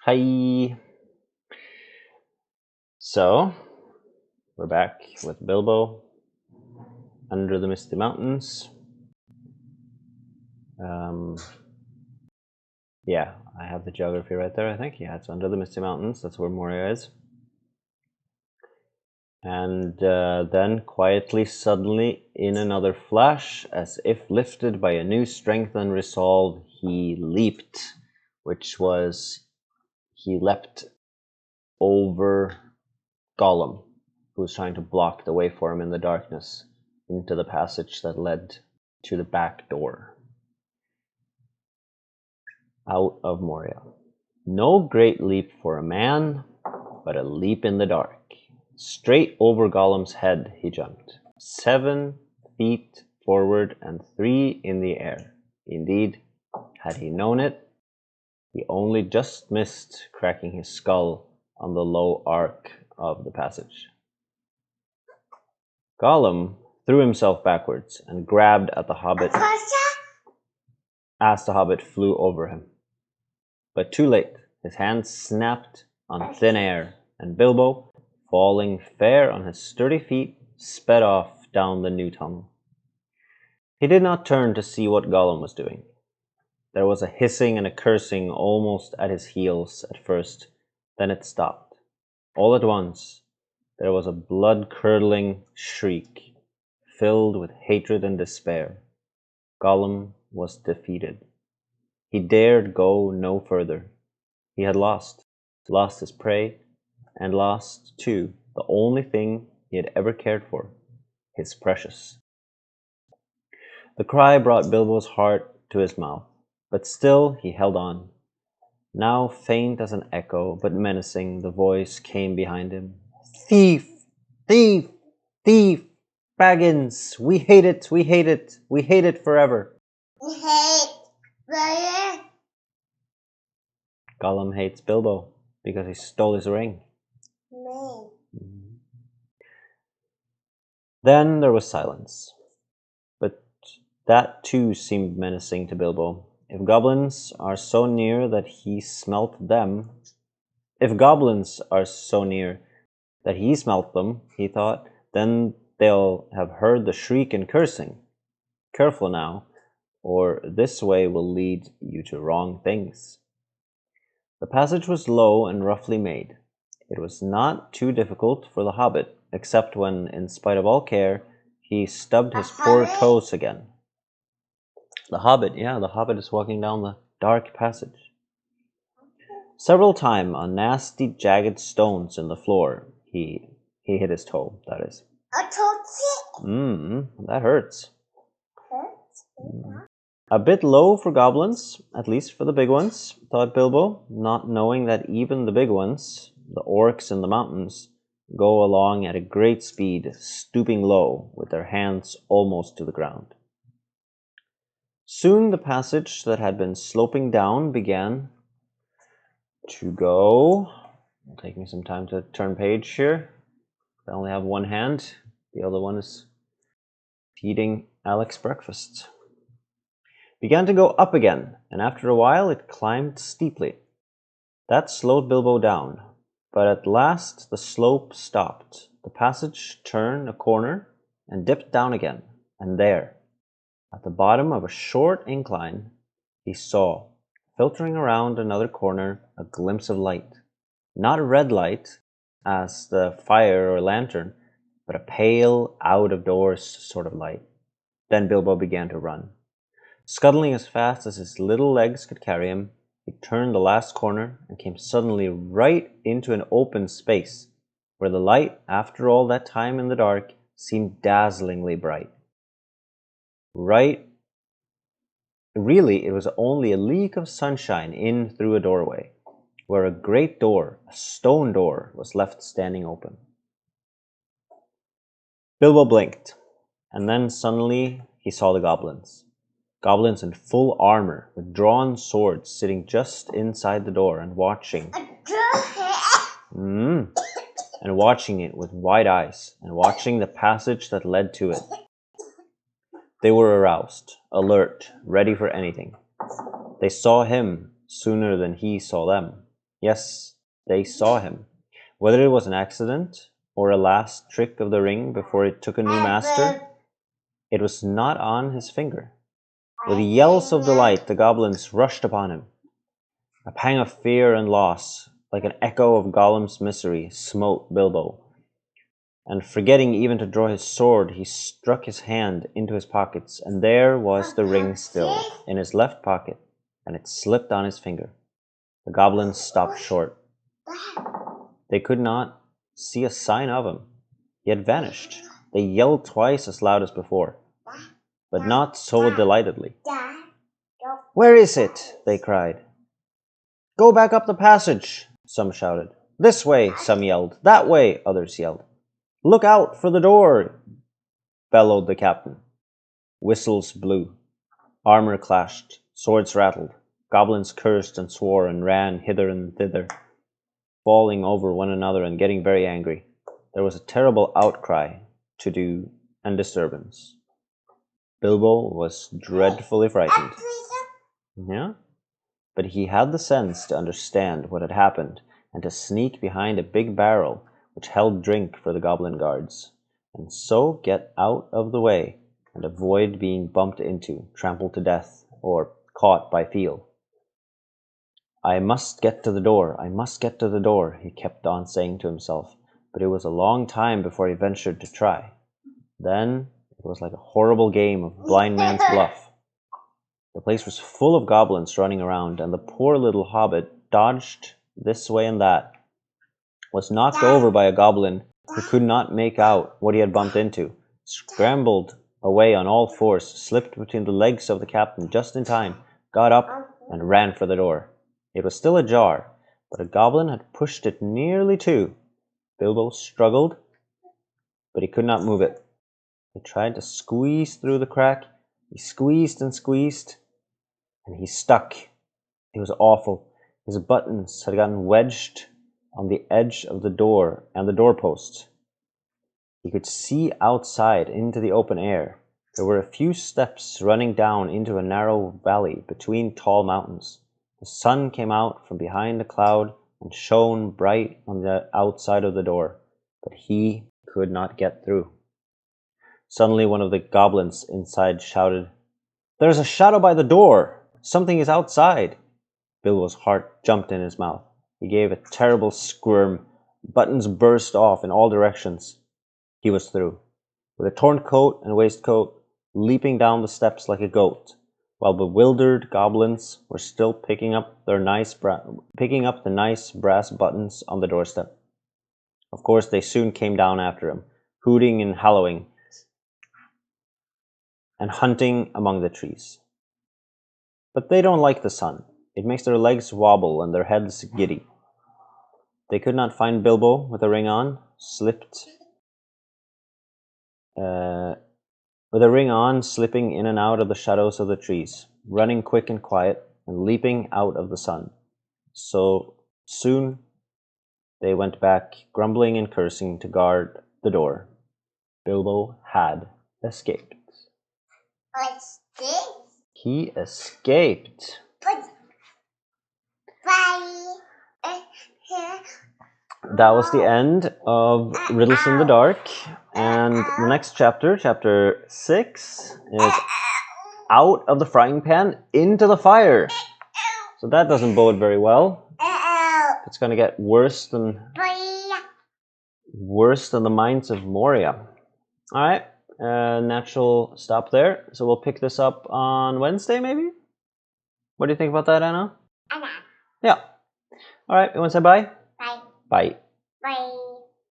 Hi. So, we're back with Bilbo under the Misty Mountains. Yeah, I have the geography right there, I think. Yeah, it's under the Misty Mountains. That's where Moria is. And then, quietly, suddenly, in another flash, as if lifted by a new strength and resolve, he leaped, which was he leapt over Gollum, who was trying to block the way for him in the darkness, into the passage that led to the back door. Out of Moria. No great leap for a man, but a leap in the dark. Straight over Gollum's head he jumped, 7 feet forward and 3 in the air. Indeed, had he known it, he only just missed cracking his skull on the low arc of the passage. Gollum threw himself backwards and grabbed at the Hobbit as the Hobbit flew over him. But too late, his hand snapped on thin air, and Bilbo, falling fair on his sturdy feet, sped off down the new tunnel. He did not turn to see what Gollum was doing. There was a hissing and a cursing almost at his heels at first, then it stopped. All at once, there was a blood-curdling shriek, filled with hatred and despair. Gollum was defeated. He dared go no further. He had lost his prey, and lost, too, the only thing he had ever cared for, his precious. The cry brought Bilbo's heart to his mouth, but still he held on. Now faint as an echo, but menacing, the voice came behind him. Thief! Thief! Thief! Baggins! We hate it! We hate it! We hate it forever! We hate forever! Gollum hates Bilbo because he stole his ring. No. Then there was silence. But that too seemed menacing to Bilbo. If goblins are so near that he smelt them, he thought, then they'll have heard the shriek and cursing. Careful now, or this way will lead you to wrong things. The passage was low and roughly made. It was not too difficult for the Hobbit, except when, in spite of all care, he stubbed his poor toes again. The Hobbit is walking down the dark passage. Several times on nasty, jagged stones in the floor, he hit his toe, that is. That hurts. A bit low for goblins, at least for the big ones, thought Bilbo, not knowing that even the big ones, the orcs in the mountains, go along at a great speed, stooping low, with their hands almost to the ground. Soon the passage that had been sloping down began to go. It'll take me some time to turn page here. I only have one hand. The other one is feeding Alex breakfast. Began to go up again, and after a while it climbed steeply. That slowed Bilbo down, but at last the slope stopped. The passage turned a corner and dipped down again, and there, at the bottom of a short incline, he saw, filtering around another corner, a glimpse of light. Not a red light, as the fire or lantern, but a pale, out-of-doors sort of light. Then Bilbo began to run. Scuttling as fast as his little legs could carry him, he turned the last corner and came suddenly right into an open space, where the light, after all that time in the dark, seemed dazzlingly bright. Really, it was only a leak of sunshine in through a doorway, where a great door, a stone door, was left standing open. Bilbo blinked, and then suddenly he saw the goblins. Goblins in full armor, with drawn swords, sitting just inside the door and watching. And watching it with wide eyes, and watching the passage that led to it. They were aroused, alert, ready for anything. They saw him sooner than he saw them. Yes, they saw him. Whether it was an accident or a last trick of the ring before it took a new master, it was not on his finger. With yells of delight, the goblins rushed upon him. A pang of fear and loss, like an echo of Gollum's misery, smote Bilbo. And forgetting even to draw his sword, he struck his hand into his pockets, and there was the ring still, in his left pocket, and it slipped on his finger. The goblins stopped short. They could not see a sign of him. He had vanished. They yelled twice as loud as before, but not so delightedly. "Where is it?" they cried. "Go back up the passage," some shouted. "This way," some yelled. "That way," others yelled. "Look out for the door," bellowed the captain. Whistles blew. Armor clashed. Swords rattled. Goblins cursed and swore and ran hither and thither, falling over one another and getting very angry. There was a terrible outcry, to-do, and disturbance. Bilbo was dreadfully frightened. Yeah? But he had the sense to understand what had happened and to sneak behind a big barrel which held drink for the goblin guards, and so get out of the way and avoid being bumped into, trampled to death, or caught by feel. "I must get to the door, I must get to the door," he kept on saying to himself, but it was a long time before he ventured to try. Then it was like a horrible game of blind man's bluff. The place was full of goblins running around, and the poor little hobbit dodged this way and that, was knocked over by a goblin who could not make out what he had bumped into, scrambled away on all fours, slipped between the legs of the captain just in time, got up, and ran for the door. It was still ajar, but a goblin had pushed it nearly to. Bilbo struggled, but he could not move it. He tried to squeeze through the crack. He squeezed and squeezed, and he stuck. It was awful. His buttons had gotten wedged on the edge of the door and the doorpost. He could see outside into the open air. There were a few steps running down into a narrow valley between tall mountains. The sun came out from behind a cloud and shone bright on the outside of the door, but he could not get through. Suddenly one of the goblins inside shouted, "There's a shadow by the door! Something is outside!" Bilbo's heart jumped in his mouth. He gave a terrible squirm. Buttons burst off in all directions. He was through. With a torn coat and waistcoat, leaping down the steps like a goat, while bewildered goblins were still picking up the nice brass buttons on the doorstep. Of course, they soon came down after him, hooting and hallooing, and hunting among the trees. But they don't like the sun. It makes their legs wobble and their heads giddy. They could not find Bilbo with a ring on, slipping in and out of the shadows of the trees, running quick and quiet, and leaping out of the sun. So soon they went back, grumbling and cursing, to guard the door. Bilbo had escaped. He escaped. That was the end of Riddles in the Dark. And the next chapter, chapter 6, is Out of the Frying Pan into the Fire. So that doesn't bode very well. It's going to get worse than the Mines of Moria. All right, natural stop there. So we'll pick this up on Wednesday, maybe? What do you think about that, Anna? Yeah. All right, you want to say bye? Bye. Bye. Bye.